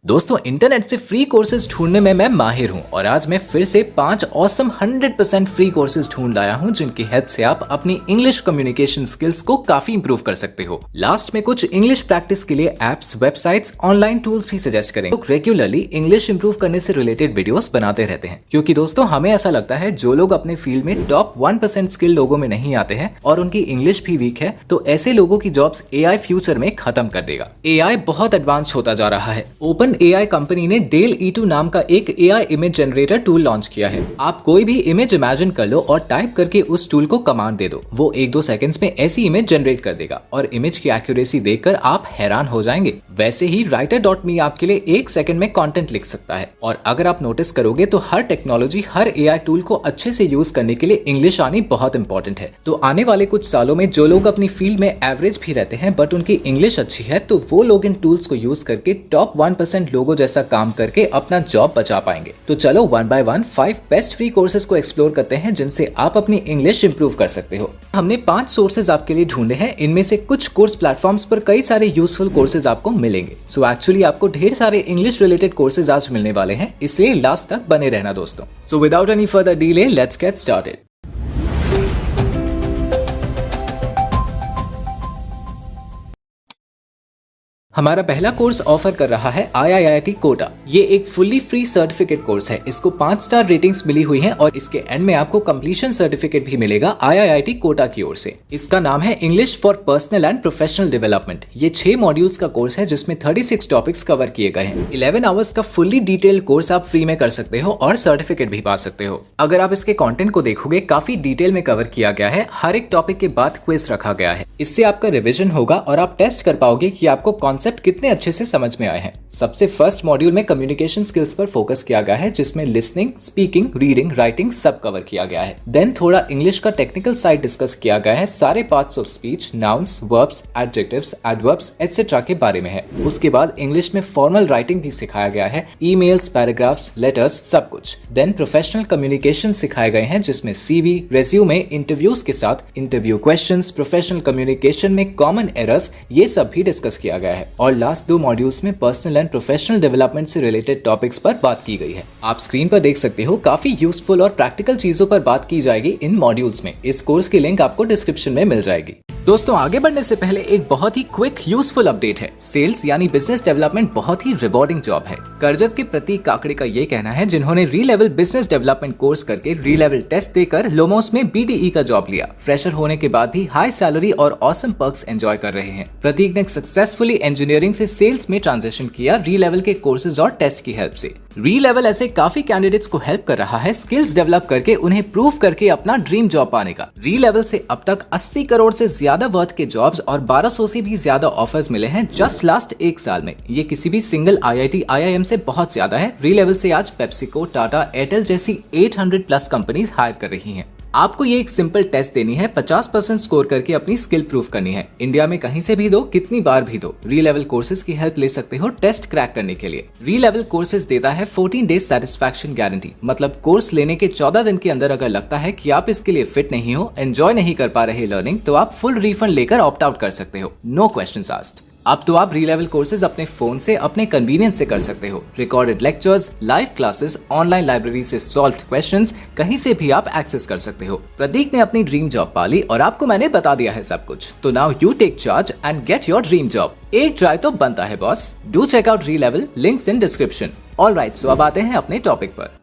दोस्तों, इंटरनेट से free courses ढूंढने में मैं माहिर हूं और आज मैं फिर से 5 ऑसम 100% फ्री कोर्सेज ढूंढ लाया हूं जिनकी हेल्प से आप अपनी इंग्लिश कम्युनिकेशन स्किल्स को काफी इंप्रूव कर सकते हो। लास्ट में कुछ इंग्लिश प्रैक्टिस के लिए एप्स, वेबसाइट्स, ऑनलाइन टूल्स भी सजेस्ट करें। लोग रेगुलरली इंग्लिश इंप्रूव करने से रिलेटेड वीडियोस बनाते रहते हैं क्योंकि दोस्तों हमें ऐसा लगता है जो लोग अपने फील्ड में टॉप 1% स्किल लोगों में नहीं आते हैं और उनकी इंग्लिश भी वीक है तो ऐसे लोगों की जॉब्स एआई फ्यूचर में खत्म कर देगा। एआई बहुत एडवांस होता जा रहा है। ओपन एआई कंपनी ने डेल E2 नाम का एक AI image generator tool launch किया है। आप कोई भी इमेज इमेजिन कर लो और टाइप करके उस टूल को कमांड दे दो, वो 1-2 सेकंड्स में ऐसी इमेज जनरेट कर देगा और इमेज की एक्यूरेसी देखकर आप हैरान हो जाएंगे। वैसे ही writer.me आपके लिए 1 सेकंड में कंटेंट लिख सकता है। और अगर आप नोटिस करोगे तो हर टेक्नोलॉजी, हर एआई टूल को अच्छे से यूज करने के लिए इंग्लिश आनी बहुत इंपॉर्टेंट है। तो आने वाले कुछ सालों में जो लोग अपनी फील्ड में एवरेज भी रहते हैं बट उनकी इंग्लिश अच्छी है तो वो लोग इन टूल्स को यूज करके टॉप 1% लोगों जैसा काम करके अपना जॉब बचा पाएंगे। तो चलो 1 by 1 5 बेस्ट फ्री कोर्सेज को एक्सप्लोर करते हैं जिनसे आप अपनी इंग्लिश इंप्रूव कर सकते हो। हमने 5 सोर्सेज आपके लिए ढूंढे हैं। इनमें से कुछ कोर्स प्लेटफॉर्म्स पर कई सारे यूजफुल कोर्सेज आपको मिलेंगे। सो एक्चुअली आपको ढेर सारे इंग्लिश रिलेटेड कोर्सेज आज मिलने वाले हैं, इसलिए लास्ट तक बने रहना दोस्तों। So without any further delay let's get started. हमारा पहला कोर्स ऑफर कर रहा है IIIT कोटा। ये एक फुल्ली फ्री सर्टिफिकेट कोर्स है। इसको 5 स्टार रेटिंग्स मिली हुई हैं और इसके एंड में आपको कंप्लीशन सर्टिफिकेट भी मिलेगा IIIT कोटा की ओर से। इसका नाम है English for personal and professional development. ये 6 मॉड्यूल्स का कोर्स है जिसमें 36 टॉपिक्स कवर किए गए हैं। 11 आवर्स का फुल्ली डिटेल कोर्स आप फ्री में कर सकते हो और सर्टिफिकेट भी पा सकते हो। अगर आप इसके कंटेंट को देखोगे काफी डिटेल में कवर किया गया है। हर एक टॉपिक के बाद क्विज रखा गया है। इससे आपका रिविजन होगा और आप टेस्ट कर पाओगे कि आपको कॉन्सेप्ट कितने अच्छे से समझ में आए हैं। सबसे फर्स्ट मॉड्यूल में कम्युनिकेशन स्किल्स पर फोकस किया गया है जिसमें लिसनिंग, स्पीकिंग, रीडिंग, राइटिंग सब कवर किया गया है। देन थोड़ा इंग्लिश का टेक्निकल साइड डिस्कस किया गया है। सारे parts of speech, nouns, verbs, adjectives, adverbs etcetera के बारे में है। उसके बाद इंग्लिश में फॉर्मल राइटिंग भी सिखाया गया है, ईमेल्स, पैराग्राफ्स, लेटर्स सब कुछ। देन प्रोफेशनल कम्युनिकेशन सिखाए गए हैं जिसमें CV, रेज्यूमे, इंटरव्यूज के साथ इंटरव्यू क्वेश्चंस, प्रोफेशनल कम्युनिकेशन में कॉमन एरर्स ये सब भी डिस्कस किया गया है। और लास्ट 2 मॉड्यूल्स में पर्सनल एंड प्रोफेशनल डेवलपमेंट से रिलेटेड टॉपिक्स पर बात की गई है। आप स्क्रीन पर देख सकते हो काफी यूजफुल और प्रैक्टिकल चीजों पर बात की जाएगी इन मॉड्यूल्स में। इस कोर्स की लिंक आपको डिस्क्रिप्शन में मिल जाएगी। दोस्तों आगे बढ़ने से पहले एक बहुत ही क्विक यूजफुल अपडेट है। सेल्स यानी बिजनेस डेवलपमेंट बहुत ही रिवॉर्डिंग जॉब है। करजत के प्रतीक काकड़े का ये कहना है जिन्होंने री लेवल बिजनेस डेवलपमेंट कोर्स करके री लेवल टेस्ट देकर लोमोस में BDE का जॉब लिया। फ्रेशर होने के बाद भी हाई सैलरी और ऑसम पर्क्स एंजॉय कर रहे हैं। प्रतीक ने सक्सेसफुली इंजीनियरिंग से सेल्स में ट्रांजिशन किया री लेवल के कोर्सेज और टेस्ट की हेल्प से। री लेवल ऐसे काफी कैंडिडेट्स को हेल्प कर रहा है स्किल्स डेवलप करके उन्हें प्रूव करके अपना ड्रीम जॉब पाने का। री लेवल से अब तक 80 करोड़ से ज्यादा वर्थ के जॉब्स और 1200 से भी ज्यादा ऑफर्स मिले हैं जस्ट लास्ट 1 साल में। ये किसी भी सिंगल IIT IIM से बहुत ज्यादा है। री लेवल से आज पेप्सिको, टाटा, एयरटेल जैसी 800+ कंपनीज हायर कर रही हैं। आपको ये एक सिंपल टेस्ट देनी है, 50% स्कोर करके अपनी स्किल प्रूव करनी है। इंडिया में कहीं से भी दो, कितनी बार भी दो, री लेवल कोर्सेज की हेल्प ले सकते हो टेस्ट क्रैक करने के लिए। री लेवल कोर्सेज देता है 14 डेज सेटिस्फैक्शन गारंटी। मतलब कोर्स लेने के 14 दिन के अंदर अगर लगता है कि आप इसके लिए फिट नहीं हो, एंजॉय नहीं कर पा रहे लर्निंग, तो आप फुल रिफंड लेकर ऑप्ट आउट कर सकते हो। No questions asked. अब तो आप री लेवल कोर्सेज अपने फोन से अपने कन्वीनियंस से कर सकते हो। Recorded lectures, live classes, online library से सॉल्व्ड क्वेश्चंस कहीं से भी आप एक्सेस कर सकते हो। प्रतीक ने अपनी ड्रीम जॉब पा ली और आपको मैंने बता दिया है सब कुछ। तो now you take charge and get your dream job. एक ट्राई तो बनता है boss. Do check out Relevel, links in description. Alright, so अब आते हैं अपने टॉपिक पर।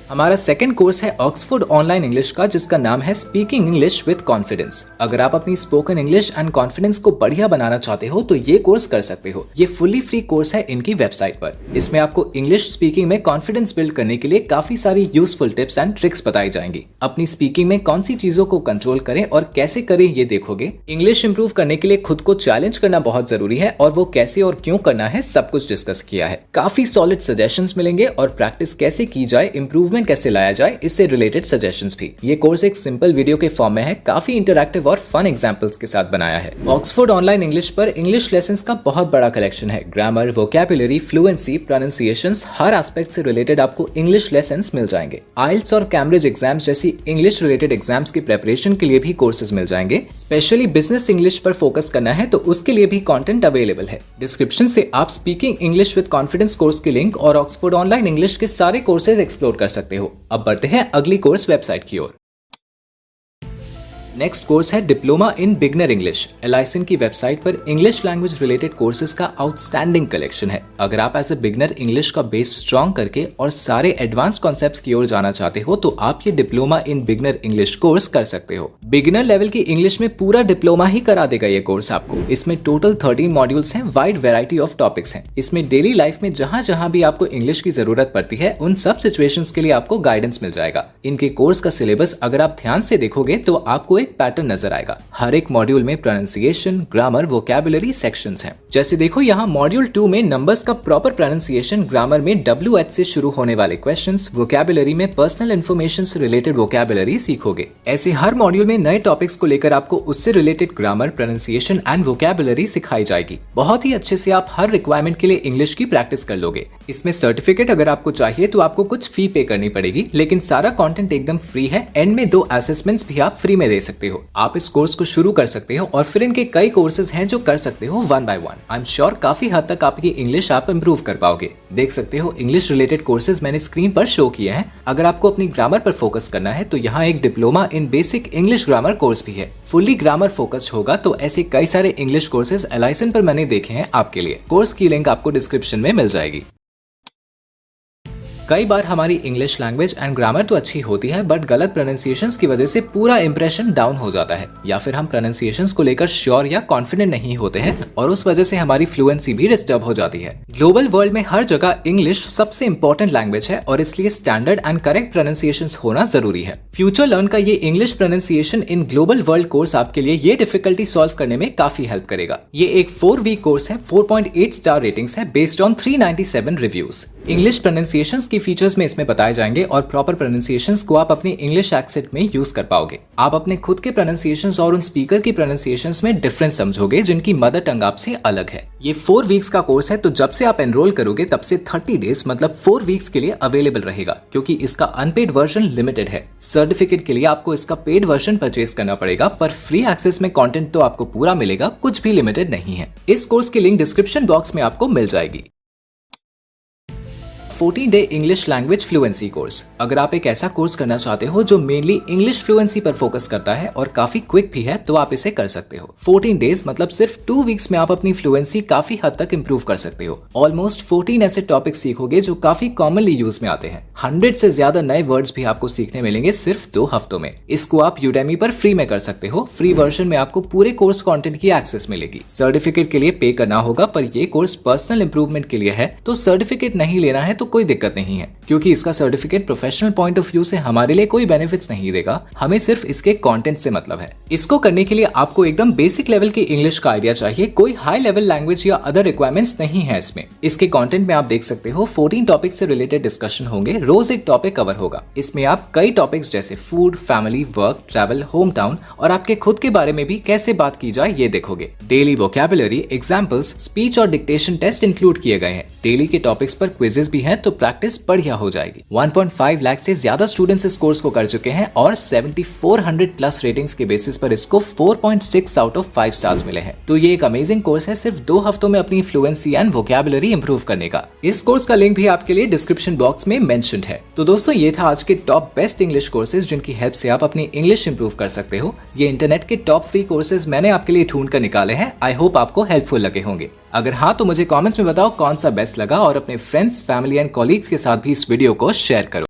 हमारा सेकंड कोर्स है ऑक्सफोर्ड ऑनलाइन इंग्लिश का जिसका नाम है स्पीकिंग इंग्लिश विद कॉन्फिडेंस। अगर आप अपनी स्पोकन इंग्लिश एंड कॉन्फिडेंस को बढ़िया बनाना चाहते हो तो ये कोर्स कर सकते हो। ये फुल्ली फ्री कोर्स है इनकी वेबसाइट पर। इसमें आपको इंग्लिश स्पीकिंग में कॉन्फिडेंस बिल्ड करने के लिए काफी सारी यूजफुल टिप्स एंड ट्रिक्स बताई जाएंगी। अपनी स्पीकिंग में कौन सी चीजों को कंट्रोल करें और कैसे करें ये देखोगे। इंग्लिश इंप्रूव करने के लिए खुद को चैलेंज करना बहुत जरूरी है और वो कैसे और क्यों करना है सब कुछ डिस्कस किया है। काफी सॉलिड सजेशंस मिलेंगे और प्रैक्टिस कैसे की जाए, इंप्रूवमेंट इम्प्रूवमेंट कैसे लाया जाए, इससे रिलेटेड सजेशंस भी। ये कोर्स एक सिंपल वीडियो के फॉर्म में है, काफी इंटरैक्टिव और फन एग्जांपल्स के साथ बनाया है। ऑक्सफोर्ड ऑनलाइन इंग्लिश पर इंग्लिश लेसन्स का बहुत बड़ा कलेक्शन है। ग्रामर, वोकैबुलरी, फ्लुएंसी, प्रोनाउंसिएशंस, हर एस्पेक्ट से रिलेटेड आपको इंग्लिश लेसन्स मिल जाएंगे। आइल्स और कैम्ब्रिज एग्जाम्स जैसी इंग्लिश रिलेटेड एग्जाम्स की प्रिपरेशन के लिए भी कोर्सेज मिल जाएंगे। स्पेशली बिजनेस इंग्लिश पर फोकस करना है तो उसके लिए भी कंटेंट अवेलेबल है। डिस्क्रिप्शन से आप speaking English with confidence course की लिंक और ऑक्सफोर्ड ऑनलाइन इंग्लिश के सारे कोर्सेज एक्सप्लोर कर सकते हो। अब बढ़ते हैं अगली कोर्स वेबसाइट की ओर। नेक्स्ट कोर्स है डिप्लोमा इन बिगनर इंग्लिश। एलाइसन की वेबसाइट पर इंग्लिश लैंग्वेज रिलेटेड कोर्सेज का आउटस्टैंडिंग कलेक्शन है। अगर आप एज ए बिगनर इंग्लिश का बेस स्ट्रॉन्ग करके और सारे एडवांस कॉन्सेप्ट्स की ओर जाना चाहते हो तो आप ये diploma in beginner English course कर सकते हो। बिगिनर लेवल की इंग्लिश में पूरा डिप्लोमा ही करा देगा ये कोर्स आपको। इसमें टोटल 13 मॉड्यूल्स हैं, वाइड वैरायटी ऑफ टॉपिक्स हैं। इसमें डेली लाइफ में जहां जहां भी आपको इंग्लिश की जरूरत पड़ती है उन सब सिचुएशंस के लिए आपको गाइडेंस मिल जाएगा। इनके कोर्स का सिलेबस अगर आप ध्यान से देखोगे तो आपको एक पैटर्न नजर आएगा। हर एक मॉड्यूल में प्रोनाउंसिएशन, ग्रामर, वोकैबुलरी सेक्शंस हैं। जैसे देखो यहाँ मॉड्यूल 2 में नंबर्स का प्रॉपर प्रोनाउंसिएशन, ग्रामर में WH से शुरू होने वाले क्वेश्चंस, वोकैबुलरी में पर्सनल इन्फॉर्मेशन से रिलेटेड वोकैबुलरी सीखोगे। ऐसे हर मॉड्यूल में नए टॉपिक्स को लेकर आपको उससे related grammar, pronunciation and vocabulary सिखाई जाएगी। बहुत ही अच्छे से आप हर रिक्वायरमेंट के लिए इंग्लिश की प्रैक्टिस कर लोगे। इसमें सर्टिफिकेट अगर आपको चाहिए तो आपको कुछ फी पे करनी पड़ेगी, लेकिन सारा कंटेंट एकदम फ्री है। एंड में 2 असेसमेंट्स भी आप फ्री में दे सकते हो। आप इस कोर्स को शुरू कर सकते हो और फिर इनके कई कोर्सेज हैं जो कर सकते हो 1 by 1। आई एम श्योर काफी हद तक आपकी इंग्लिश आप इंप्रूव कर पाओगे। देख सकते हो इंग्लिश रिलेटेड कोर्सेज मैंने स्क्रीन पर शो किए हैं। अगर आपको अपनी ग्रामर पर फोकस करना है तो यहाँ एक diploma in basic English grammar course भी है। फुल्ली ग्रामर फोकस्ड होगा तो ऐसे कई सारे इंग्लिश कोर्सेज एलाइसन पर मैंने देखे हैं आपके लिए। कोर्स की लिंक आपको डिस्क्रिप्शन में मिल जाएगी। कई बार हमारी इंग्लिश लैंग्वेज एंड ग्रामर तो अच्छी होती है बट गलत प्रोनाउंसिएशंस की वजह से पूरा इंप्रेशन डाउन हो जाता है, या फिर हम प्रोनाउंसिएशंस को लेकर श्योर या कॉन्फिडेंट नहीं होते हैं और उस वजह से हमारी फ्लुएंसी भी डिस्टर्ब हो जाती है। ग्लोबल वर्ल्ड में हर जगह इंग्लिश सबसे इंपॉर्टेंट लैंग्वेज है और इसलिए स्टैंडर्ड एंड करेक्ट प्रोनाउंसिएशंस होना जरूरी है। फ्यूचर लर्न का ये English pronunciation in global world course आपके लिए ये डिफिकल्टी सॉल्व करने में काफी हेल्प करेगा। ये एक 4 वीक कोर्स है, 4.8 स्टार रेटिंग्स है based on 397 reviews. English pronunciations की फीचर्स में इसमें बताए जाएंगे और प्रॉपर प्रोनाउंसिएशंस को आप अपनी इंग्लिश एक्सेंट में यूज कर पाओगे। आप अपने खुद के प्रोनाउंसिएशंस और उन स्पीकर की प्रोनाउंसिएशंस में डिफरेंस समझोगे जिनकी मदर टंग आपसे अलग है। ये 4 वीक्स का कोर्स है तो जब से आप एनरोल करोगे तब से 30 डेज मतलब 4 वीक्स के लिए अवेलेबल रहेगा, क्योंकि इसका अनपेड वर्जन लिमिटेड है। सर्टिफिकेट के लिए आपको इसका पेड वर्जन परचेज करना पड़ेगा, पर फ्री एक्सेस में कंटेंट तो आपको पूरा मिलेगा, कुछ भी लिमिटेड नहीं है। इस कोर्स की लिंक डिस्क्रिप्शन बॉक्स में आपको मिल जाएगी। 14 day English language fluency course. अगर आप एक ऐसा कोर्स करना चाहते हो जो मेनली इंग्लिश फ्लुएंसी पर फोकस करता है और काफी क्विक भी है तो आप इसे कर सकते हो। 14 डेज मतलब सिर्फ 2 वीक्स में आप अपनी फ्लुएंसी काफी हद तक इंप्रूव कर सकते हो। ऑलमोस्ट 14 ऐसे टॉपिक्स सीखोगे जो काफी कॉमनली यूज में आते हैं। 100 से ज्यादा नए वर्ड्स भी आपको सीखने मिलेंगे सिर्फ 2 हफ्तों में। इसको आप यूडेमी पर फ्री में कर सकते हो। फ्री वर्जन में आपको पूरे कोर्स कंटेंट की एक्सेस मिलेगी। सर्टिफिकेट के लिए पे करना होगा, पर ये कोर्स पर्सनल इंप्रूवमेंट के लिए है तो सर्टिफिकेट नहीं लेना है तो कोई दिक्कत नहीं है, क्योंकि इसका certificate professional point of view से हमारे लिए कोई बेनिफिट्स नहीं देगा। हमें सिर्फ इसके कंटेंट से मतलब है। इसको करने के लिए आपको एकदम बेसिक लेवल की इंग्लिश का आइडिया चाहिए, कोई हाई लेवल लैंग्वेज या अदर रिक्वायरमेंट्स नहीं है इसमें। इसके कंटेंट में आप देख सकते हो 14 टॉपिक से रिलेटेड डिस्कशन होंगे, रोज एक टॉपिक कवर होगा। इसमें आप कई टॉपिक्स जैसे food, family, work, travel, home town और आपके खुद के बारे में भी कैसे बात की जाए ये देखोगे। डेली वोकैबुलरी, एग्जाम्पल्स, स्पीच और डिक्टेशन टेस्ट इंक्लूड किए गए हैं। डेली के टॉपिक्स पर क्विजेस भी हैं तो प्रैक्टिस बढ़िया हो जाएगी। 1.5 लाख से ज्यादा स्टूडेंट्स इस कोर्स को कर चुके हैं और 7400 प्लस रेटिंग्स के बेसिस पर इसको 4.6 आउट ऑफ 5 स्टार्स मिले हैं। तो ये एक अमेजिंग कोर्स है सिर्फ 2 हफ्तों में अपनी फ्लुएंसी एंड वोकैबुलरी इंप्रूव करने का। इस कोर्स का लिंक भी आपके लिए डिस्क्रिप्शन बॉक्स में मेंशन्ड है। तो दोस्तों ये था आज के टॉप बेस्ट इंग्लिश कोर्सेज जिनकी हेल्प से आप अपनी इंग्लिश इंप्रूव कर सकते हो। ये इंटरनेट के टॉप फ्री कोर्सेज मैंने आपके लिए ढूंढ कर निकाले हैं। आई होप आपको हेल्पफुल लगे होंगे। अगर हाँ तो मुझे कमेंट्स में बताओ कौन सा बेस्ट लगा और अपने फ्रेंड्स, फैमिली एंड कॉलीग्स के साथ भी इस वीडियो को शेयर करो।